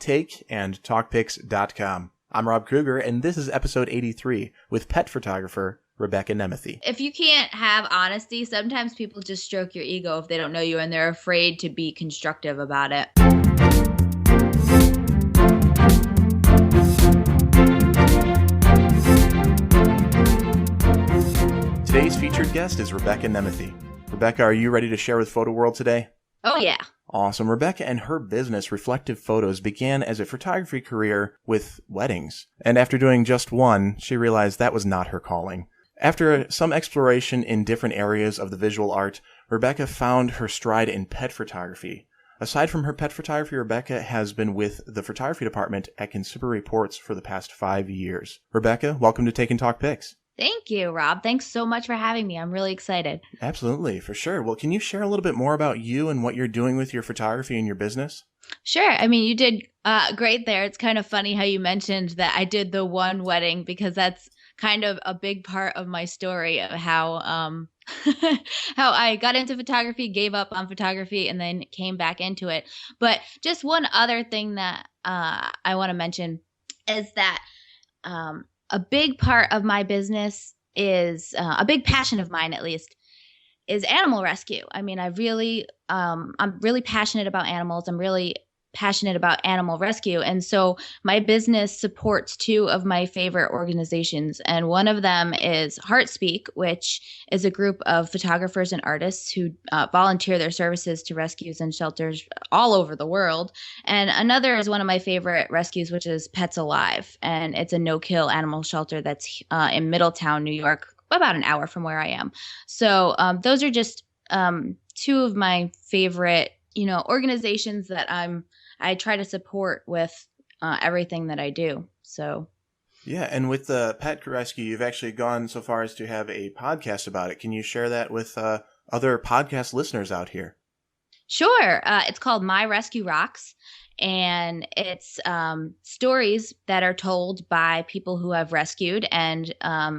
Take and TalkPics.com. I'm Rob Kruger, and this is episode 83 with pet photographer Rebekah Nemethy. If you can't have honesty, sometimes people just stroke your ego if they don't know you and they're afraid to be constructive about it. Today's featured guest is Rebekah Nemethy. Rebekah, are you ready to share with Photo World today? Oh, yeah. Awesome. Rebekah and her business, Reflective Photos, began as a photography career with weddings. And after doing just one, she realized that was not her calling. After some exploration in different areas of the visual art, Rebekah found her stride in pet photography. Aside from her pet photography, Rebekah has been with the photography department at Consumer Reports for the past 5 years. Rebekah, welcome to Take and Talk Pics. Thank you, Rob. Thanks so much for having me. I'm really excited. Absolutely, for sure. Well, can you share a little bit more about you and what you're doing with your photography and your business? Sure. I mean, you did great there. It's kind of funny how you mentioned that I did the one wedding because that's kind of a big part of my story of how how I got into photography, gave up on photography, and then came back into it. But just one other thing that I want to mention is that a big part of my business is a big passion of mine, at least, is animal rescue. I mean, I'm really passionate about animals. I'm really passionate about animal rescue. And so my business supports two of my favorite organizations. And one of them is HeartSpeak, which is a group of photographers and artists who volunteer their services to rescues and shelters all over the world. And another is one of my favorite rescues, which is Pets Alive. And it's a no-kill animal shelter that's in Middletown, New York, about an hour from where I am. So those are just two of my favorite, organizations that I try to support with everything that I do. So, yeah, and with the pet rescue, you've actually gone so far as to have a podcast about it. Can you share that with other podcast listeners out here? Sure. It's called My Rescue Rocks, and it's stories that are told by people who have rescued, and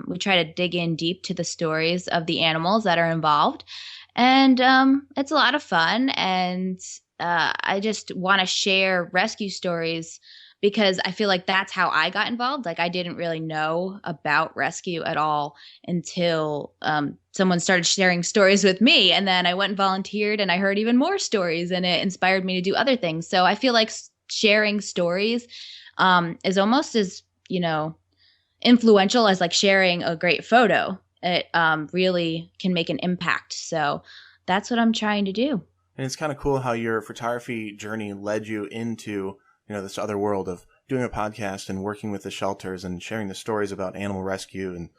we try to dig in deep to the stories of the animals that are involved. And it's a lot of fun, and I just want to share rescue stories because I feel like that's how I got involved. Like, I didn't really know about rescue at all until someone started sharing stories with me. And then I went and volunteered and I heard even more stories, and it inspired me to do other things. So I feel like sharing stories is almost as, influential as like sharing a great photo. It really can make an impact. So that's what I'm trying to do. And it's kind of cool how your photography journey led you into, this other world of doing a podcast and working with the shelters and sharing the stories about animal rescue and,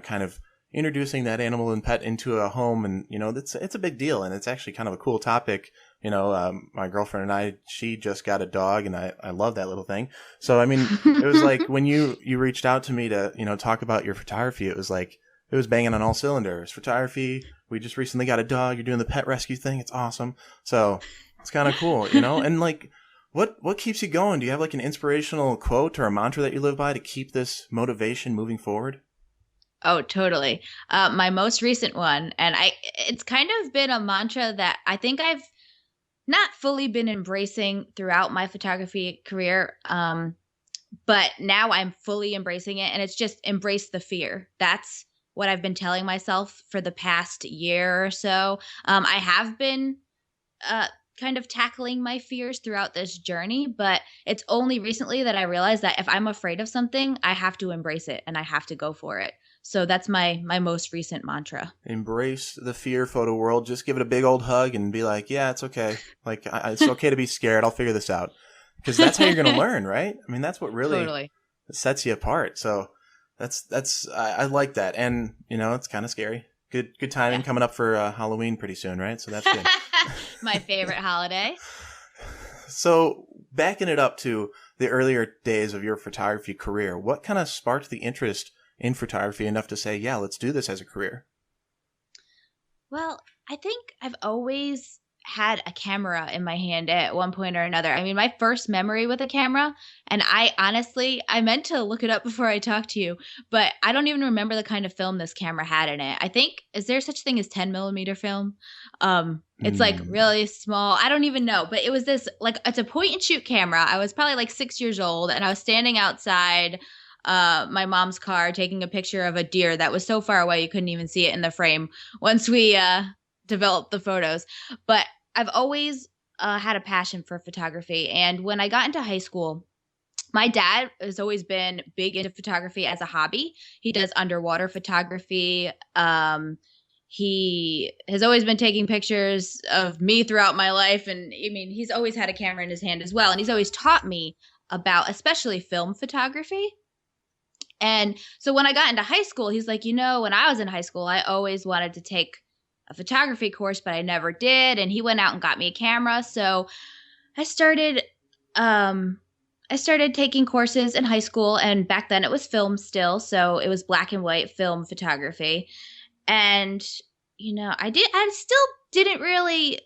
kind of introducing that animal and pet into a home. And, it's a big deal. And it's actually kind of a cool topic. My girlfriend and she just got a dog, and I love that little thing. So, I mean, it was like when you reached out to me to, talk about your photography, it was like, it was banging on all cylinders. Photography. We just recently got a dog. You're doing the pet rescue thing. It's awesome. So it's kind of cool, And like, what keeps you going? Do you have like an inspirational quote or a mantra that you live by to keep this motivation moving forward? Oh, totally. My most recent one, and it's kind of been a mantra that I think I've not fully been embracing throughout my photography career. But now I'm fully embracing it, and it's just embrace the fear. That's what I've been telling myself for the past year or so. I have been kind of tackling my fears throughout this journey, but it's only recently that I realized that if I'm afraid of something, I have to embrace it and I have to go for it. So that's my most recent mantra. Embrace the fear, Photo World. Just give it a big old hug and be like, yeah, it's okay. Like, it's okay to be scared. I'll figure this out. Because that's how you're going to learn, right? I mean, that's what really sets you apart. So I like that. And, it's kind of scary. Good timing coming up for Halloween pretty soon, right? So that's good. My favorite holiday. So backing it up to the earlier days of your photography career, what kind of sparked the interest in photography enough to say, yeah, let's do this as a career? Well, I think I've always had a camera in my hand at one point or another. I mean, my first memory with a camera, and I meant to look it up before I talked to you, but I don't even remember the kind of film this camera had in it. I think, is there such thing as 10 millimeter film? It's like really small. I don't even know, but it was this, like, it's a point and shoot camera. I was probably like 6 years old, and I was standing outside my mom's car taking a picture of a deer that was so far away you couldn't even see it in the frame once we developed the photos. But I've always had a passion for photography. And when I got into high school, my dad has always been big into photography as a hobby. He does underwater photography. He has always been taking pictures of me throughout my life. And I mean, he's always had a camera in his hand as well. And he's always taught me about especially film photography. And so when I got into high school, he's like, when I was in high school, I always wanted to take a photography course, but I never did. And he went out and got me a camera. So I started taking courses in high school, and back then it was film still. So it was black and white film photography. And, I still didn't really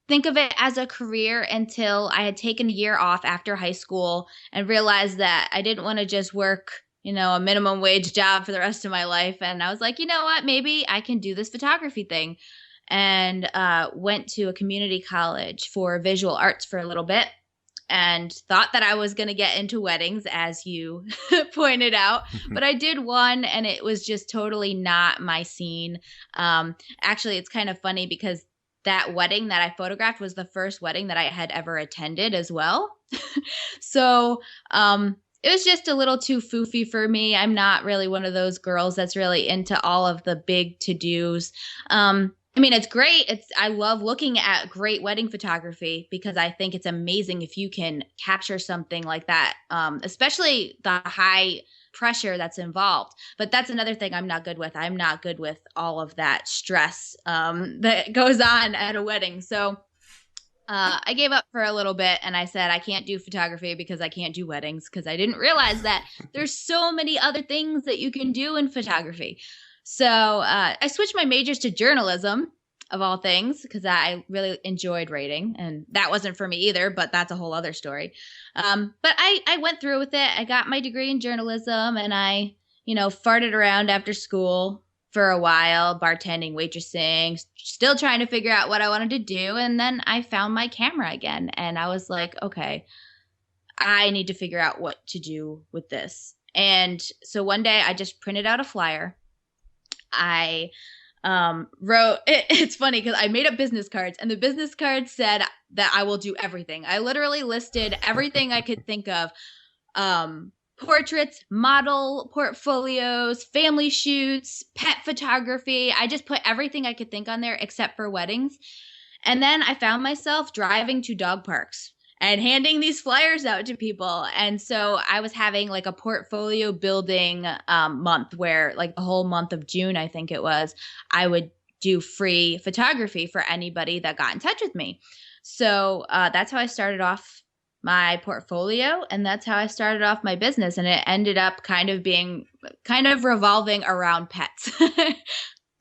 think of it as a career until I had taken a year off after high school and realized that I didn't want to just work a minimum wage job for the rest of my life. And I was like, you know what, maybe I can do this photography thing. And went to a community college for visual arts for a little bit and thought that I was going to get into weddings, as you pointed out. But I did one, and it was just totally not my scene. Actually, it's kind of funny because that wedding that I photographed was the first wedding that I had ever attended as well. So it was just a little too foofy for me. I'm not really one of those girls that's really into all of the big to-dos. I mean, it's great. I love looking at great wedding photography because I think it's amazing if you can capture something like that, especially the high pressure that's involved. But that's another thing I'm not good with. I'm not good with all of that stress that goes on at a wedding. So I gave up for a little bit, and I said I can't do photography because I can't do weddings, because I didn't realize that there's so many other things that you can do in photography. So I switched my majors to journalism, of all things, because I really enjoyed writing, and that wasn't for me either, but that's a whole other story. But I went through with it. I got my degree in journalism, and I, farted around after school for a while, bartending, waitressing, still trying to figure out what I wanted to do. And then I found my camera again, and I was like, okay, I need to figure out what to do with this. And so one day I just printed out a flyer. I wrote, it's funny because I made up business cards, and the business cards said that I will do everything. I literally listed everything I could think of. Portraits, model portfolios, family shoots, pet photography. I just put everything I could think on there except for weddings. And then I found myself driving to dog parks and handing these flyers out to people. And so I was having like a portfolio building month where, like, the whole month of June, I think it was, I would do free photography for anybody that got in touch with me. So that's how I started off my portfolio, and that's how I started off my business. And it ended up kind of revolving around pets.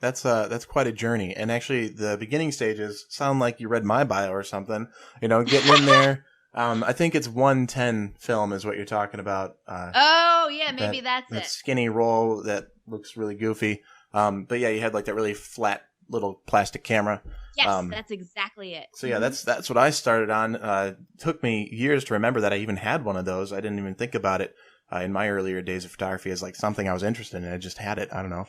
That's quite a journey. And actually, the beginning stages sound like you read my bio or something. Getting in there. I think it's 110 film is what you're talking about. Oh yeah, maybe that's it. That skinny roll that looks really goofy. But yeah, you had like that really flat little plastic camera. Yes, that's exactly it. So yeah, that's what I started on. It took me years to remember that I even had one of those. I didn't even think about it in my earlier days of photography as like something I was interested in. I just had it. I don't know.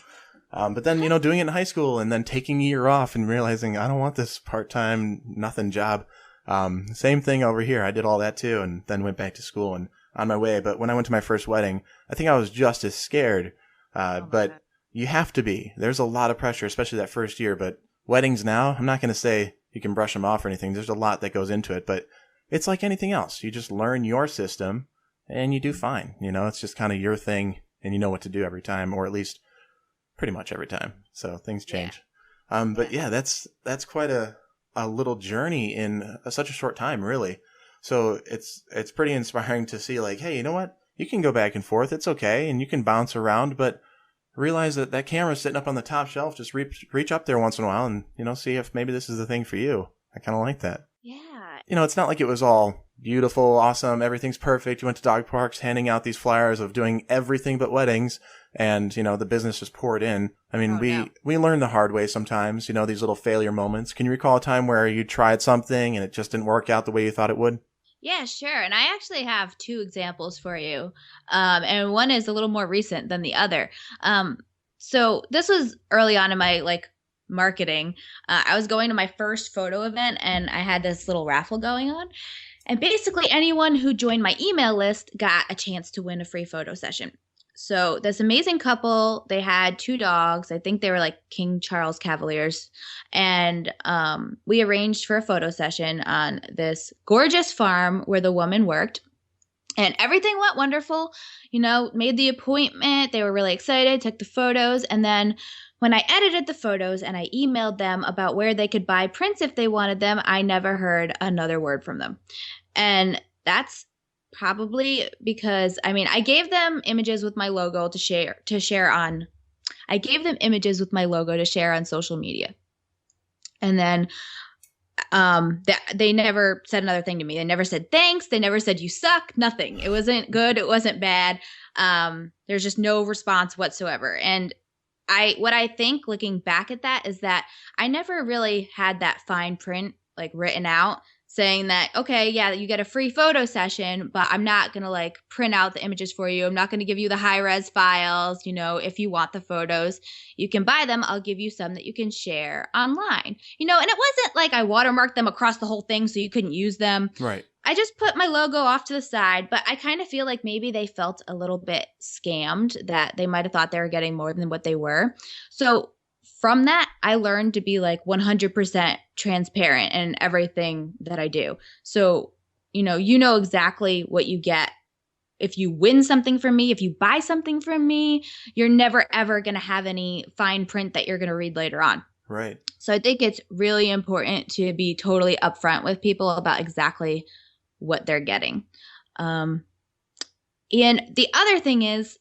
But then, doing it in high school and then taking a year off and realizing I don't want this part-time nothing job. Same thing over here. I did all that too, and then went back to school and on my way. But when I went to my first wedding, I think I was just as scared. But you have to be. There's a lot of pressure, especially that first year. But weddings now, I'm not going to say you can brush them off or anything. There's a lot that goes into it, but it's like anything else. You just learn your system and you do fine. It's just kind of your thing, and you know what to do every time, or at least pretty much every time. So things change. Yeah. But yeah, that's quite a little journey in such a short time, really. So it's pretty inspiring to see, like, hey, you know what? You can go back and forth. It's okay. And you can bounce around, but realize that camera's sitting up on the top shelf. Just reach up there once in a while and, see if maybe this is the thing for you. I kind of like that. Yeah. You know, it's not like it was all beautiful, awesome, everything's perfect. You went to dog parks handing out these flyers of doing everything but weddings, and, you know, the business just poured in. I mean, we learn the hard way sometimes, you know, these little failure moments. Can you recall a time where you tried something and it just didn't work out the way you thought it would? Yeah, sure. And I actually have two examples for you. And one is a little more recent than the other. So this was early on in my marketing. I was going to my first photo event and I had this little raffle going on. And basically anyone who joined my email list got a chance to win a free photo session. So this amazing couple, they had 2 dogs. I think they were like King Charles Cavaliers. And we arranged for a photo session on this gorgeous farm where the woman worked. And everything went wonderful, you know, made the appointment. They were really excited, took the photos. And then when I edited the photos and I emailed them about where they could buy prints if they wanted them, I never heard another word from them. And that's probably because, I mean, I gave them images with my logo to share on. I gave them images with my logo to share on social media. And then they never said another thing to me. They never said thanks. They never said you suck. Nothing. It wasn't good. It wasn't bad. There's just no response whatsoever. And what I think looking back at that is that I never really had that fine print like written out saying that, okay, yeah, you get a free photo session, but I'm not going to print out the images for you. I'm not going to give you the high res files. You know, if you want the photos, you can buy them. I'll give you some that you can share online, you know, and it wasn't like I watermarked them across the whole thing so you couldn't use them. Right. I just put my logo off to the side, but I kind of feel like maybe they felt a little bit scammed, that they might have thought they were getting more than what they were. So from that, I learned to be 100% transparent in everything that I do. So, you know exactly what you get. If you win something from me, if you buy something from me, you're never, ever going to have any fine print that you're going to read later on. Right. So I think it's really important to be totally upfront with people about exactly what they're getting. And the other thing is,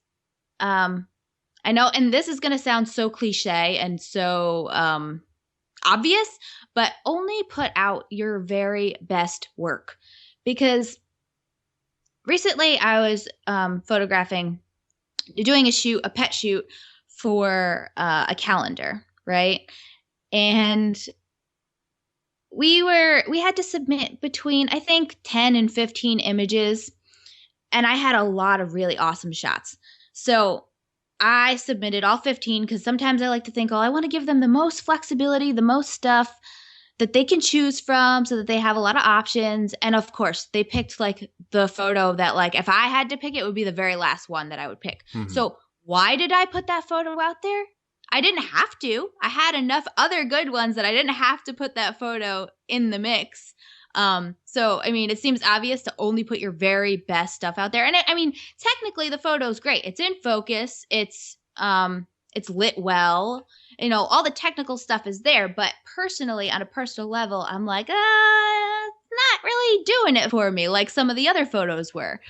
I know, and this is going to sound so cliche and so obvious, but only put out your very best work. Because recently I was doing a pet shoot for a calendar, right? And we had to submit between, I think, 10 and 15 images, and I had a lot of really awesome shots. So I submitted all 15 because sometimes I like to think, I want to give them the most flexibility, the most stuff that they can choose from so that they have a lot of options. And of course, they picked the photo that if I had to pick, it would be the very last one that I would pick. Mm-hmm. So why did I put that photo out there? I didn't have to. I had enough other good ones that I didn't have to put that photo in the mix. So, I mean, it seems obvious to only put your very best stuff out there. And technically the photo's great. It's in focus. It's lit well, you know, all the technical stuff is there. But personally, on a personal level, I'm like, not really doing it for me like some of the other photos were.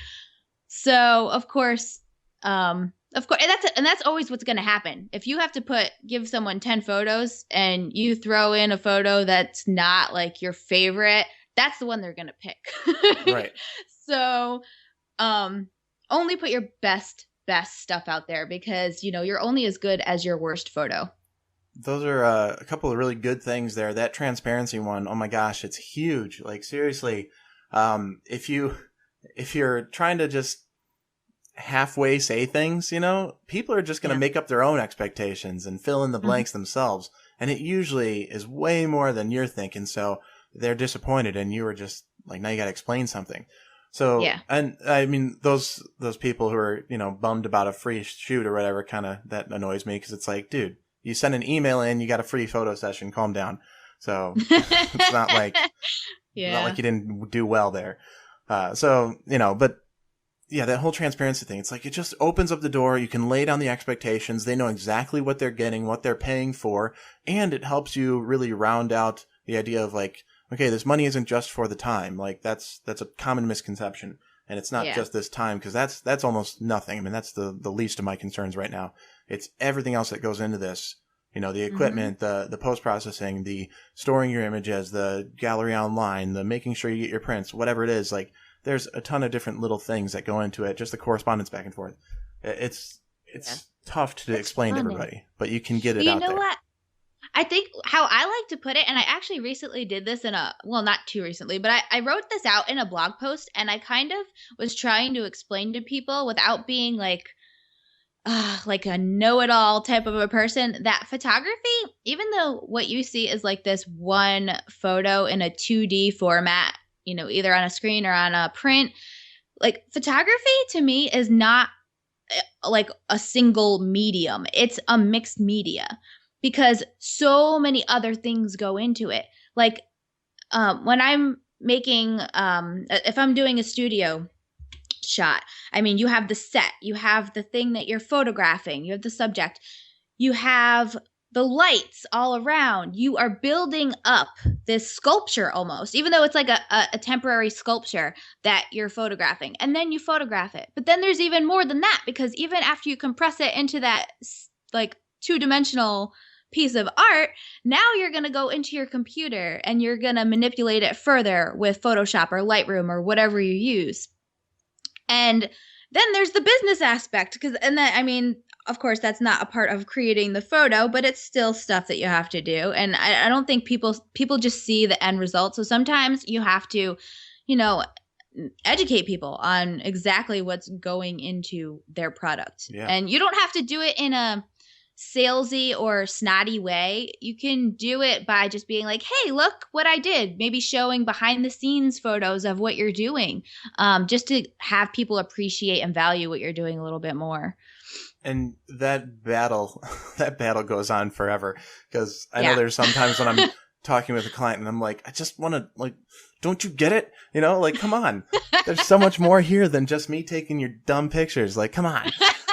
So, of course, and that's always what's going to happen. If you have to give someone 10 photos and you throw in a photo that's not your favorite, that's the one they're going to pick. Right. So, only put your best stuff out there because, you're only as good as your worst photo. Those are a couple of really good things there. That transparency one, oh my gosh, it's huge. Seriously, if you're trying to just halfway say things, people are just going to make up their own expectations and fill in the blanks themselves. And it usually is way more than you're thinking. So they're disappointed and you were just now you got to explain something. So, yeah. And I mean, those people who are, bummed about a free shoot or whatever, that annoys me because it's dude, you send an email in, you got a free photo session, calm down. So it's not not like you didn't do well there. But yeah, that whole transparency thing, it's it just opens up the door. You can lay down the expectations. They know exactly what they're getting, what they're paying for. And it helps you really round out the idea of okay, this money isn't just for the time. That's a common misconception. And it's not just this time because that's almost nothing. I mean, that's the least of my concerns right now. It's everything else that goes into this. the equipment, the post-processing, the storing your images, the gallery online, the making sure you get your prints, whatever it is. Like, there's a ton of different little things that go into it, just the correspondence back and forth. It's tough to explain to everybody, but you can get it out there. You know what? I think how I like to put it, and I actually recently did this not too recently, but I wrote this out in a blog post, and I kind of was trying to explain to people without being like a know-it-all type of a person, that photography, even though what you see is like this one photo in a 2D format, either on a screen or on a print, like photography to me is not like a single medium. It's a mixed media because so many other things go into it. Like when I'm making, if I'm doing a studio shot, I mean, you have the set, you have the thing that you're photographing, you have the subject, you have the lights all around. You are building up this sculpture almost, even though it's like a temporary sculpture that you're photographing, and then you photograph it. But then there's even more than that, because even after you compress it into that like two-dimensional piece of art, now you're going to go into your computer and you're going to manipulate it further with Photoshop or Lightroom or whatever you use. And then there's the business aspect, of course, that's not a part of creating the photo, but it's still stuff that you have to do. And I don't think people just see the end result. So sometimes you have to, educate people on exactly what's going into their product. Yeah. And you don't have to do it in a salesy or snotty way. You can do it by just being like, hey, look what I did. Maybe showing behind the scenes photos of what you're doing, just to have people appreciate and value what you're doing a little bit more. And that battle goes on forever, because I know there's sometimes when I'm talking with a client and I'm like, I just want to, like, don't you get it? Come on. There's so much more here than just me taking your dumb pictures. Like, come on.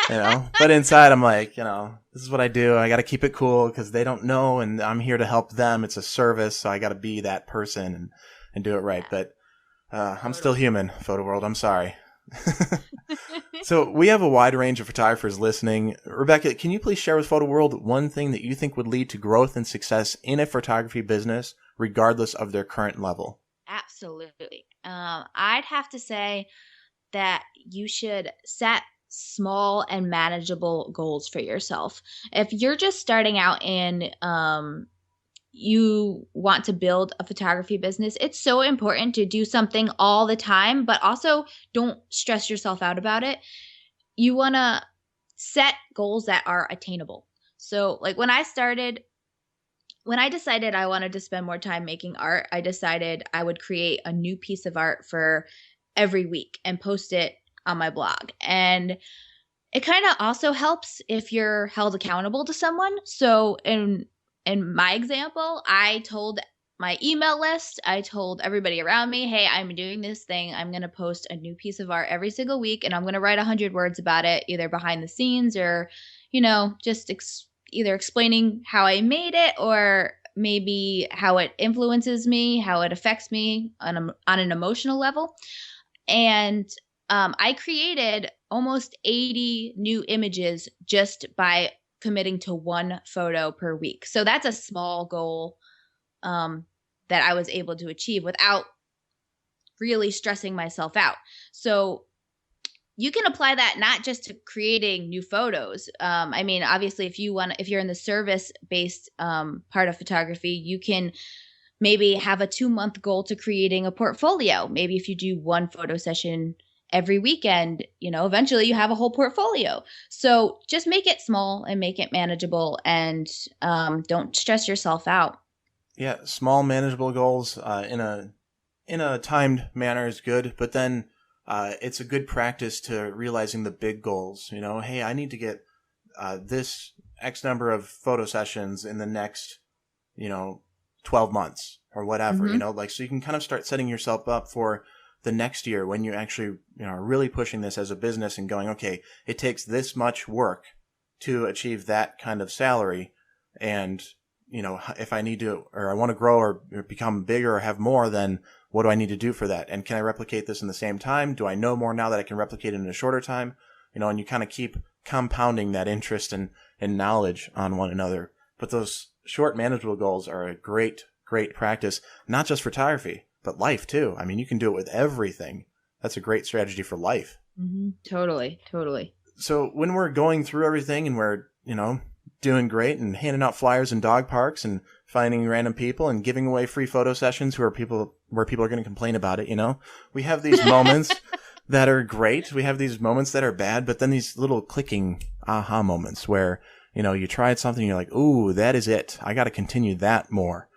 But inside I'm like, this is what I do. I got to keep it cool because they don't know, and I'm here to help them. It's a service, so I got to be that person and do it right. But I'm still human, photo world. I'm sorry. So we have a wide range of photographers listening. Rebekah, can you please share with Photo World one thing that you think would lead to growth and success in a photography business, regardless of their current level? Absolutely. I'd have to say that you should set small and manageable goals for yourself. If you're just starting out and you want to build a photography business, it's so important to do something all the time, but also don't stress yourself out about it. You want to set goals that are attainable. So like when I decided I wanted to spend more time making art, I decided I would create a new piece of art for every week and post it on my blog. And it kind of also helps if you're held accountable to someone. So in my example, I told my email list, I told everybody around me, hey, I'm doing this thing. I'm going to post a new piece of art every single week, and I'm going to write 100 words about it, either behind the scenes or, just either explaining how I made it, or maybe how it influences me, how it affects me on an emotional level. And I created almost 80 new images just by committing to one photo per week. So that's a small goal that I was able to achieve without really stressing myself out. So you can apply that not just to creating new photos. Obviously, if you're in the service-based part of photography, you can maybe have a 2-month goal to creating a portfolio. Maybe if you do one photo session every weekend, eventually you have a whole portfolio. So just make it small and make it manageable, and don't stress yourself out. Yeah, small manageable goals in a timed manner is good, but then it's a good practice to realizing the big goals. Hey, I need to get this X number of photo sessions in the next 12 months or whatever. Mm-hmm. So you can kind of start setting yourself up for the next year when you actually are really pushing this as a business and going, okay, it takes this much work to achieve that kind of salary, and if I need to, or I want to grow or become bigger or have more, then what do I need to do for that? And can I replicate this in the same time? Do I know more now that I can replicate it in a shorter time? And you kind of keep compounding that interest and knowledge on one another. But those short manageable goals are a great practice, not just photography, but life too. I mean, you can do it with everything. That's a great strategy for life. Mm-hmm. Totally. So when we're going through everything and we're, doing great and handing out flyers in dog parks and finding random people and giving away free photo sessions where people are going to complain about it, we have these moments that are great. We have these moments that are bad, but then these little clicking aha moments where, you tried something and you're like, ooh, that is it. I got to continue that more.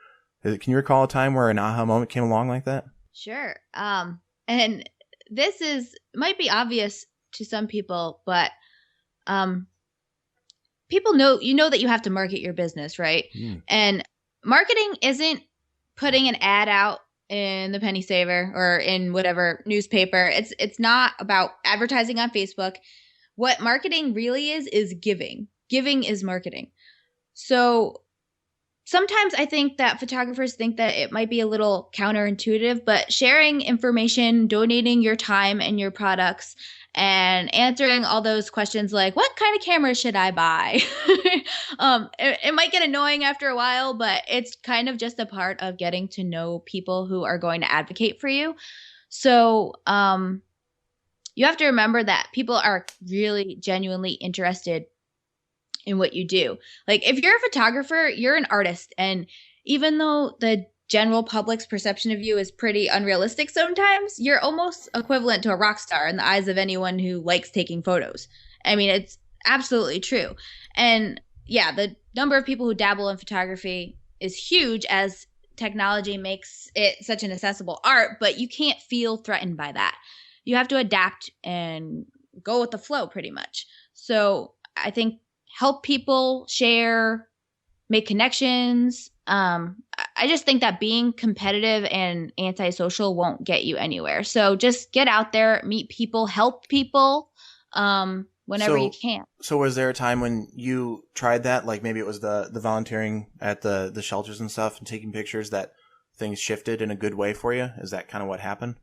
Can you recall a time where an aha moment came along like that? Sure. And this might be obvious to some people, but people know that you have to market your business, right? And marketing isn't putting an ad out in the Penny Saver or in whatever newspaper. It's not about advertising on Facebook. What marketing really is giving. Giving is marketing. So sometimes I think that photographers think that it might be a little counterintuitive, but sharing information, donating your time and your products, and answering all those questions like, what kind of camera should I buy? It might get annoying after a while, but it's kind of just a part of getting to know people who are going to advocate for you. So you have to remember that people are really genuinely interested in what you do. Like if you're a photographer, you're an artist. And even though the general public's perception of you is pretty unrealistic sometimes, you're almost equivalent to a rock star in the eyes of anyone who likes taking photos. I mean, it's absolutely true. And yeah, the number of people who dabble in photography is huge as technology makes it such an accessible art, but you can't feel threatened by that. You have to adapt and go with the flow pretty much. So I think help people share, make connections. I just think that being competitive and antisocial won't get you anywhere. So just get out there, meet people, help people whenever you can. So was there a time when you tried that? Like maybe it was the volunteering at the shelters and stuff and taking pictures that things shifted in a good way for you? Is that kind of what happened?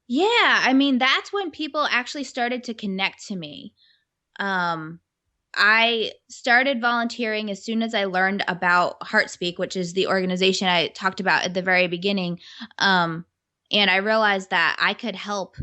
Yeah. I mean, that's when people actually started to connect to me. I started volunteering as soon as I learned about HeartSpeak, which is the organization I talked about at the very beginning. And I realized that I could help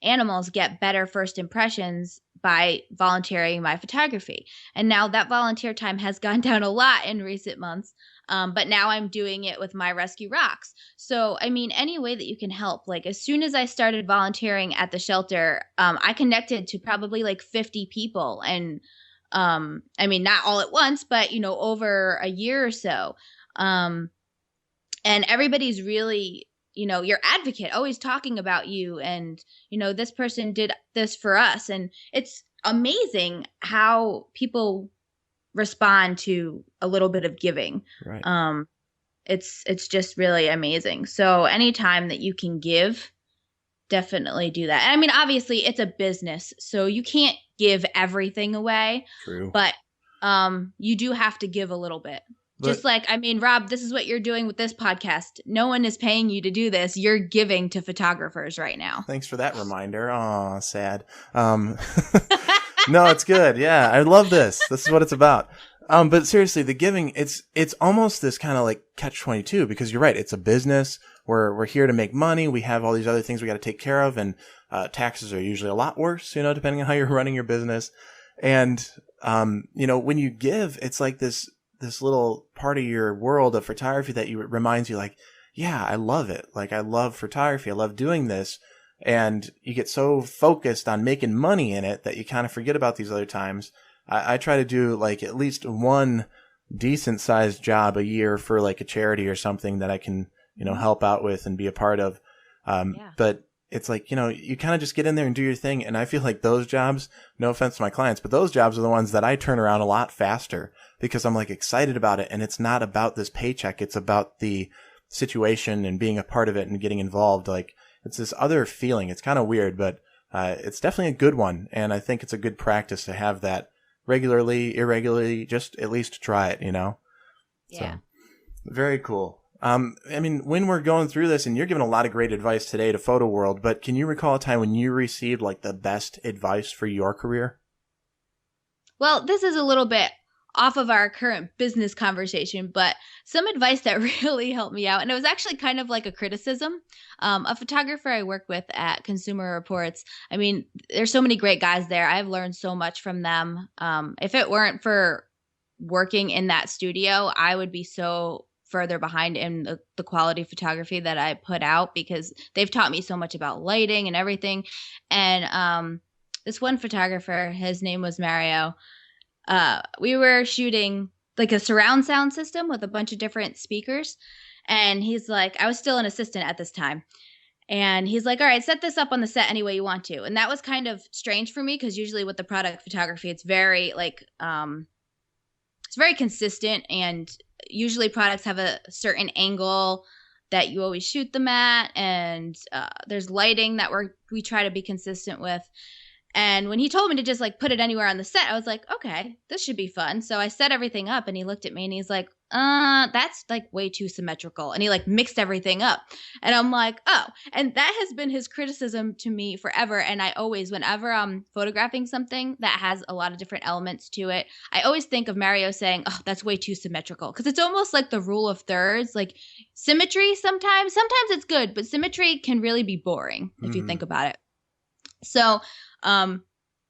animals get better first impressions by volunteering my photography. And now that volunteer time has gone down a lot in recent months. But now I'm doing it with my rescue rocks. So, I mean, any way that you can help. Like as soon as I started volunteering at the shelter, I connected to probably like 50 people. And I mean, not all at once, but, over a year or so. And everybody's really, your advocate, always talking about you. And, this person did this for us. And it's amazing how people respond to a little bit of giving. Right. It's just really amazing. So anytime that you can give, definitely do that. And I mean, obviously it's a business, so you can't give everything away. True. But you do have to give a little bit. Just like, I mean, Rob, this is what you're doing with this podcast. No one is paying you to do this. You're giving to photographers right now. Thanks for that reminder. Aw, sad. No, it's good. Yeah, I love this. This is what it's about. But seriously, the giving, it's almost this kind of like catch-22 because you're right. It's a business. We're here to make money. We have all these other things we got to take care of, and taxes are usually a lot worse, depending on how you're running your business. And when you give, it's like this little part of your world of photography that reminds you like, yeah, I love it. Like I love photography. I love doing this. And you get so focused on making money in it that you kind of forget about these other times. I try to do like at least one decent sized job a year for like a charity or something that I can, help out with and be a part of. But it's like, you kind of just get in there and do your thing. And I feel like those jobs, no offense to my clients, but those jobs are the ones that I turn around a lot faster because I'm like excited about it. And it's not about this paycheck. It's about the situation and being a part of it and getting involved. Like it's this other feeling. It's kind of weird, but it's definitely a good one. And I think it's a good practice to have that regularly, irregularly, just at least try it, Yeah. So, very cool. I mean, when we're going through this, and you're giving a lot of great advice today to Photo World, but can you recall a time when you received like the best advice for your career? Well, this is a little bit off of our current business conversation, but some advice that really helped me out. And it was actually kind of like a criticism. A photographer I work with at Consumer Reports, I mean, there's so many great guys there. I've learned so much from them. If it weren't for working in that studio, I would be so further behind in the quality photography that I put out, because they've taught me so much about lighting and everything. And this one photographer, his name was Mario. We were shooting like a surround sound system with a bunch of different speakers. And he's like, I was still an assistant at this time. And he's like, all right, set this up on the set any way you want to. And that was kind of strange for me, because usually with the product photography, it's very like, it's very consistent. And usually products have a certain angle that you always shoot them at. And there's lighting that we try to be consistent with. And when he told me to just like put it anywhere on the set, I was like, okay, this should be fun. So I set everything up, and he looked at me and he's like, that's like way too symmetrical. And he like mixed everything up. And I'm like, oh, and that has been his criticism to me forever. And I always, whenever I'm photographing something that has a lot of different elements to it, I always think of Mario saying, oh, that's way too symmetrical. Cause it's almost like the rule of thirds, like symmetry sometimes it's good, but symmetry can really be boring if you think about it. So,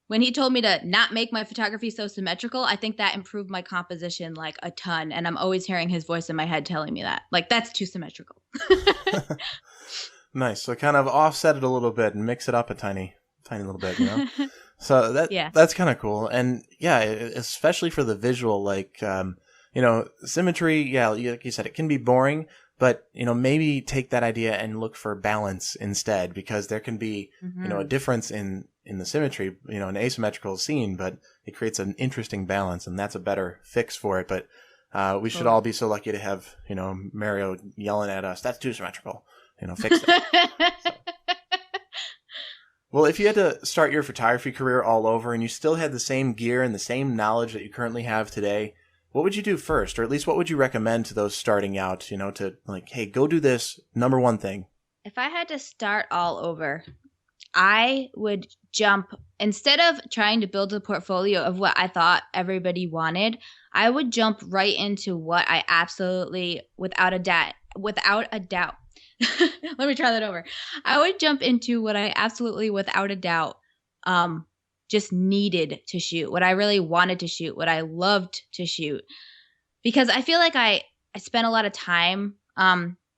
when he told me to not make my photography so symmetrical, I think that improved my composition like a ton. And I'm always hearing his voice in my head telling me that, like, that's too symmetrical. Nice. So kind of offset it a little bit and mix it up a tiny little bit, you know? So that's kind of cool. And yeah, especially for the visual, like, symmetry, yeah, like you said, it can be boring, but, maybe take that idea and look for balance instead, because there can be, a difference in the symmetry, an asymmetrical scene, but it creates an interesting balance, and that's a better fix for it. But we should all be so lucky to have, Mario yelling at us, that's too symmetrical, fix it. So. Well, if you had to start your photography career all over and you still had the same gear and the same knowledge that you currently have today, what would you do first? Or at least what would you recommend to those starting out, to like, hey, go do this number one thing? If I had to start all over, I would jump, instead of trying to build a portfolio of what I thought everybody wanted, I would jump right into what I absolutely, without a doubt, let me try that over. I would jump into what I absolutely, without a doubt, just needed to shoot, what I really wanted to shoot, what I loved to shoot. Because I feel like I spent a lot of time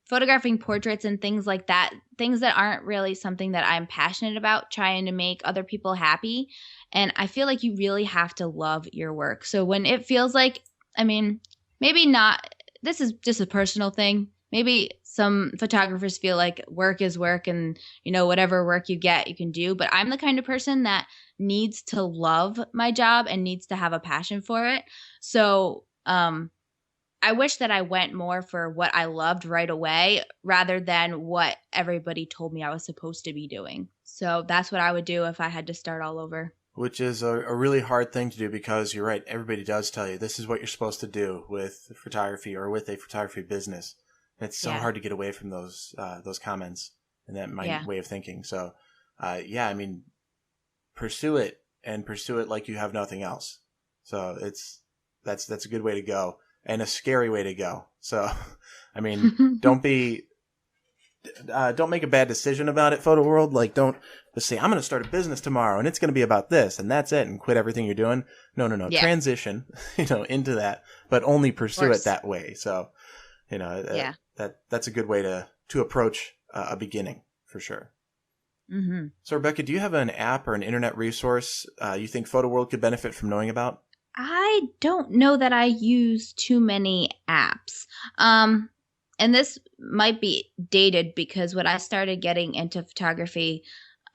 photographing portraits and things like that, things that aren't really something that I'm passionate about, trying to make other people happy. And I feel like you really have to love your work. So when it feels like, I mean, maybe not, this is just a personal thing. Maybe some photographers feel like work is work and, whatever work you get, you can do. But I'm the kind of person that needs to love my job and needs to have a passion for it. So I wish that I went more for what I loved right away rather than what everybody told me I was supposed to be doing. So that's what I would do if I had to start all over. Which is a really hard thing to do, because you're right. Everybody does tell you this is what you're supposed to do with photography or with a photography business. And it's so hard to get away from those comments and that way of thinking. So, pursue it, and pursue it like you have nothing else. So that's a good way to go, and a scary way to go. So, don't make a bad decision about it, photo world. Like, don't just say, I'm going to start a business tomorrow and it's going to be about this and that's it, and quit everything you're doing. No. Yeah. Transition, into that, but only pursue it that way. So, that's a good way to approach a beginning for sure. Mm-hmm. So, Rebekah, do you have an app or an internet resource you think photo world could benefit from knowing about? I don't know that I use too many apps. And this might be dated, because when I started getting into photography,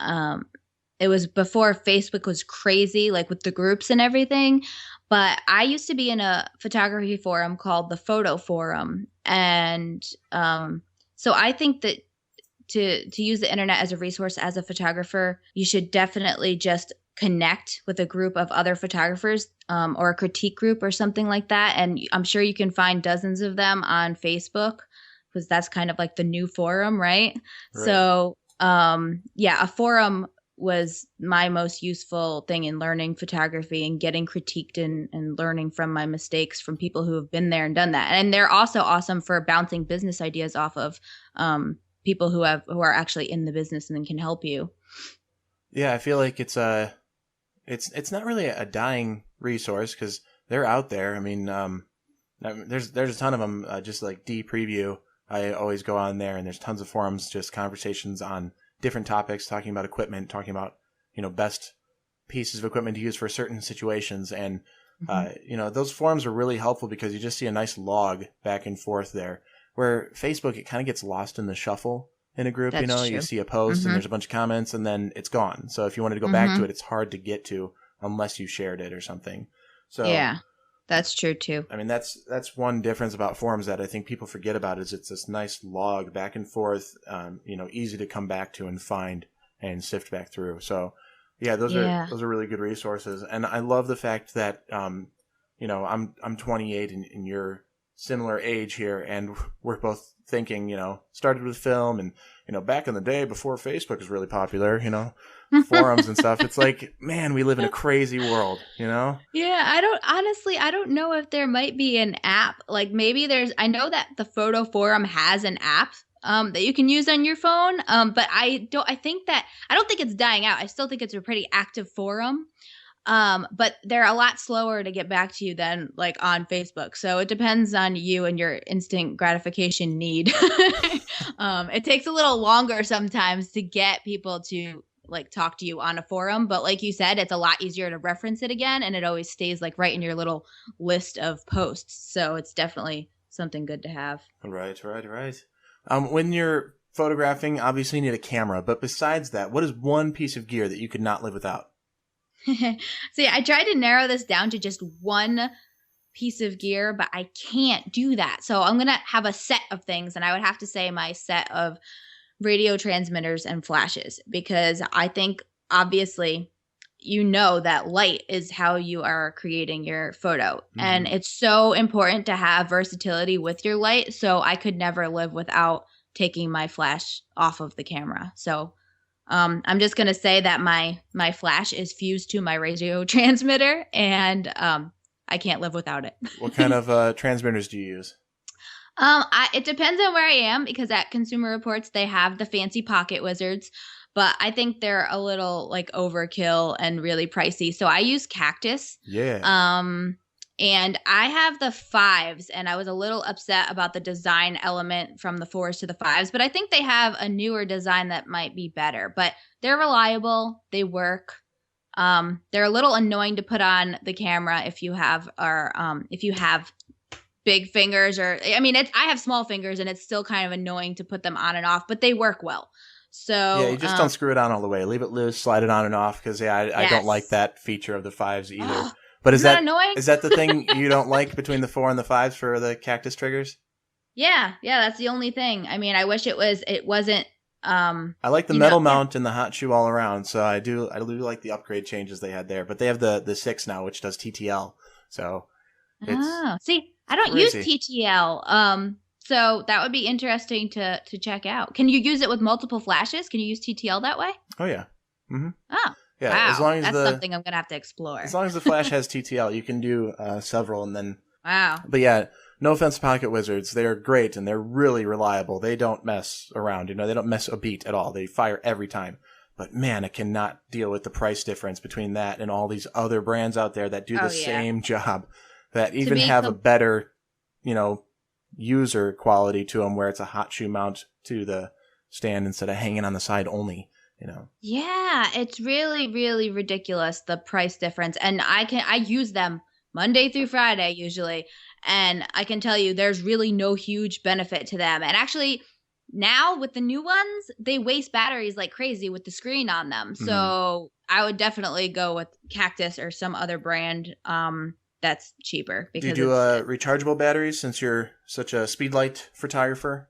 it was before Facebook was crazy, like with the groups and everything. But I used to be in a photography forum called the Photo Forum. And so I think that to use the internet as a resource as a photographer, you should definitely just connect with a group of other photographers or a critique group or something like that. And I'm sure you can find dozens of them on Facebook, because that's kind of like the new forum, right? So, a forum was my most useful thing in learning photography and getting critiqued and learning from my mistakes from people who have been there and done that. And they're also awesome for bouncing business ideas off of people who are actually in the business and then can help you. Yeah, I feel like it's not really a dying resource because they're out there. I mean, there's a ton of them. Just like D Preview, I always go on there, and there's tons of forums, just conversations on different topics, talking about equipment, talking about best pieces of equipment to use for certain situations, and those forums are really helpful because you just see a nice log back and forth there. Where Facebook, it kind of gets lost in the shuffle in a group. That's true. You see a post and there's a bunch of comments, and then it's gone. So if you wanted to go back to it, it's hard to get to unless you shared it or something. So yeah. That's true too. I mean, that's one difference about forums that I think people forget about is it's this nice log back and forth, easy to come back to and find and sift back through. So yeah, those are really good resources. And I love the fact that, I'm 28 and you're similar age here, and we're both thinking, started with film and, back in the day before Facebook was really popular, forums and stuff. It's like, man, we live in a crazy world, Yeah, I don't know if there might be an app. Like maybe I know that the photo forum has an app that you can use on your phone. But I don't think it's dying out. I still think it's a pretty active forum. But they're a lot slower to get back to you than like on Facebook. So it depends on you and your instant gratification need. It takes a little longer sometimes to get people to like talk to you on a forum. But like you said, it's a lot easier to reference it again. And it always stays like right in your little list of posts. So it's definitely something good to have. Right. When you're photographing, obviously you need a camera. But besides that, what is one piece of gear that you could not live without? See, I tried to narrow this down to just one piece of gear, but I can't do that. So I'm going to have a set of things, and I would have to say my set of radio transmitters and flashes, because I think obviously that light is how you are creating your photo. And it's so important to have versatility with your light. So I could never live without taking my flash off of the camera. So I'm just going to say that my flash is fused to my radio transmitter, and I can't live without it. What kind of transmitters do you use? It depends on where I am, because at Consumer Reports, they have the fancy pocket wizards, but I think they're a little like overkill and really pricey. So I use Cactus. Yeah. And I have the 5s, and I was a little upset about the design element from the 4s to the 5s, but I think they have a newer design that might be better. But they're reliable, they work. They're a little annoying to put on the camera if you have big fingers, or I have small fingers, and it's still kind of annoying to put them on and off, but they work well. So yeah, you just don't screw it on all the way. Leave it loose, slide it on and off, because I don't like that feature of the 5s either. But is that annoying? Is that the thing you don't like between the 4 and the 5s for the Cactus triggers? Yeah, that's the only thing. I mean, I wish it wasn't. I like the metal mount and the hot shoe all around, so I do like the upgrade changes they had there. But they have the 6 now, which does TTL. So see, I don't use TTL. So that would be interesting to check out. Can you use it with multiple flashes? Can you use TTL that way? Oh yeah. Mm-hmm. Oh. Yeah, wow, as long as that's something I'm going to have to explore. As long as the flash has TTL, you can do several, and then... Wow. But yeah, no offense to Pocket Wizards. They're great, and they're really reliable. They don't mess around. They don't miss a beat at all. They fire every time. But man, I cannot deal with the price difference between that and all these other brands out there that do the same job, that even have a better, user quality to them, where it's a hot shoe mount to the stand instead of hanging on the side only. Yeah, it's really, really ridiculous, the price difference. And I use them Monday through Friday usually, and I can tell you there's really no huge benefit to them. And actually now with the new ones, they waste batteries like crazy with the screen on them. So I would definitely go with Cactus or some other brand that's cheaper. Because do you do rechargeable batteries, since you're such a speedlight photographer?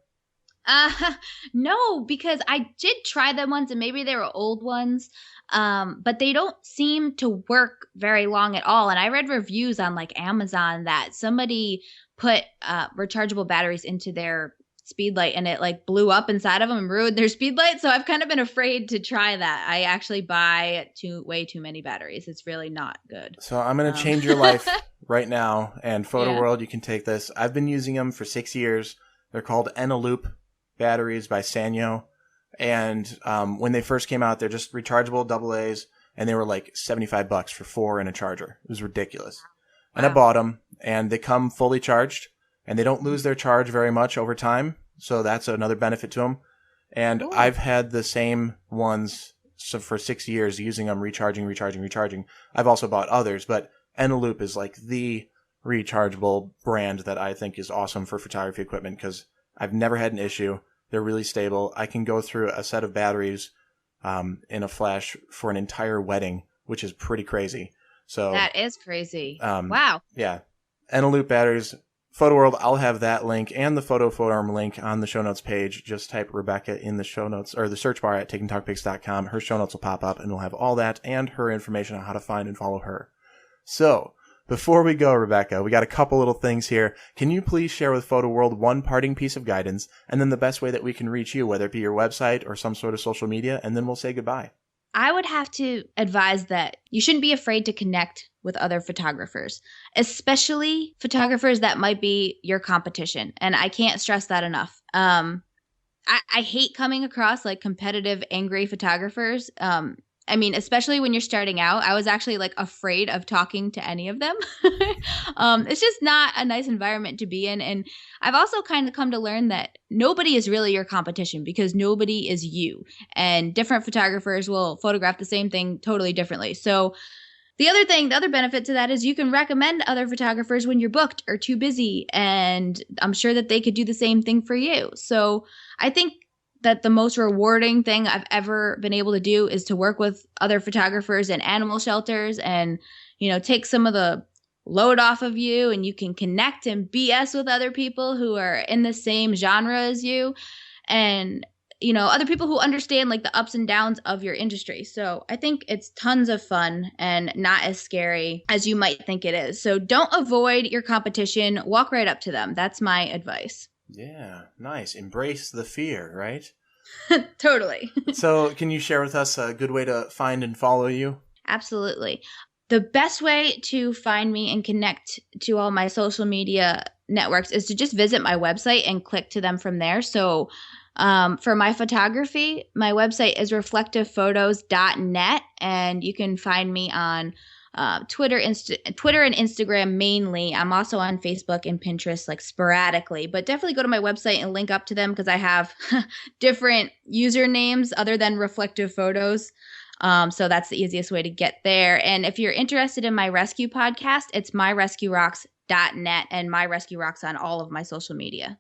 No, because I did try them once, and maybe they were old ones, but they don't seem to work very long at all. And I read reviews on like Amazon that somebody put rechargeable batteries into their speed light and it like blew up inside of them and ruined their speed light. So I've kind of been afraid to try that. I actually buy way too many batteries. It's really not good. So I'm going to change your life right now. And Photo World, you can take this. I've been using them for 6 years. They're called Eneloop batteries by Sanyo. And when they first came out, they're just rechargeable AA's. And they were like $75 for 4 and a charger. It was ridiculous. And I bought them, and they come fully charged, and they don't lose their charge very much over time. So that's another benefit to them. And I've had the same ones for 6 years, using them, recharging. I've also bought others, but Eneloop is like the rechargeable brand that I think is awesome for photography equipment because I've never had an issue. They're really stable. I can go through a set of batteries in a flash for an entire wedding, which is pretty crazy. So that is crazy. Wow. Yeah. Eneloop batteries. Photo World, I'll have that link and the Photo Forum link on the show notes page. Just type Rebekah in the show notes or the search bar at takingtalkpics.com. Her show notes will pop up and we'll have all that and her information on how to find and follow her. So before we go, Rebekah, we got a couple little things here. Can you please share with Photo World one parting piece of guidance and then the best way that we can reach you, whether it be your website or some sort of social media, and then we'll say goodbye. I would have to advise that you shouldn't be afraid to connect with other photographers, especially photographers that might be your competition. And I can't stress that enough. I hate coming across like competitive, angry photographers. I mean, especially when you're starting out, I was actually like afraid of talking to any of them. It's just not a nice environment to be in. And I've also kind of come to learn that nobody is really your competition because nobody is you. And different photographers will photograph the same thing totally differently. So the other benefit to that is you can recommend other photographers when you're booked or too busy. And I'm sure that they could do the same thing for you. So I think that the most rewarding thing I've ever been able to do is to work with other photographers in animal shelters and, take some of the load off of you, and you can connect and BS with other people who are in the same genre as you and, other people who understand like the ups and downs of your industry. So I think it's tons of fun and not as scary as you might think it is. So don't avoid your competition. Walk right up to them. That's my advice. Yeah, nice. Embrace the fear, right? Totally. So can you share with us a good way to find and follow you? Absolutely. The best way to find me and connect to all my social media networks is to just visit my website and click to them from there. So for my photography, my website is reflectivephotos.net, and you can find me on Twitter and Instagram mainly. I'm also on Facebook and Pinterest like sporadically, but definitely go to my website and link up to them because I have different usernames other than Reflective Photos. So that's the easiest way to get there. And if you're interested in my rescue podcast, it's myrescuerocks.net, and My Rescue Rocks on all of my social media.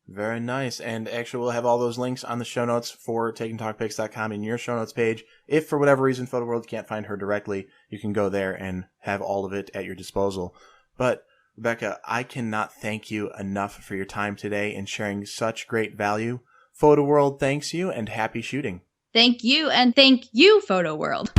Very nice. And actually, we'll have all those links on the show notes for takingtalkpics.com in your show notes page. If for whatever reason Photo World can't find her directly, you can go there and have all of it at your disposal. But Rebekah, I cannot thank you enough for your time today and sharing such great value. Photo World thanks you, and happy shooting. Thank you, and thank you, Photo World.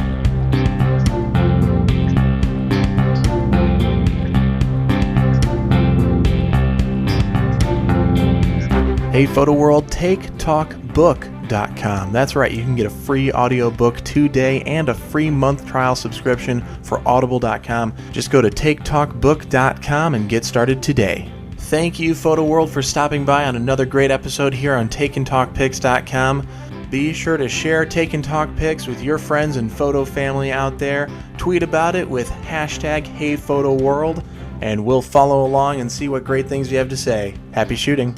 Hey Photo World, TakeTalkBook.com. That's right, you can get a free audiobook today and a free month trial subscription for Audible.com. Just go to TakeTalkBook.com and get started today. Thank you, Photo World, for stopping by on another great episode here on TakeandTalkPics.com. Be sure to share Take and Talk Pics with your friends and photo family out there. Tweet about it with hashtag HeyPhotoWorld, and we'll follow along and see what great things you have to say. Happy shooting.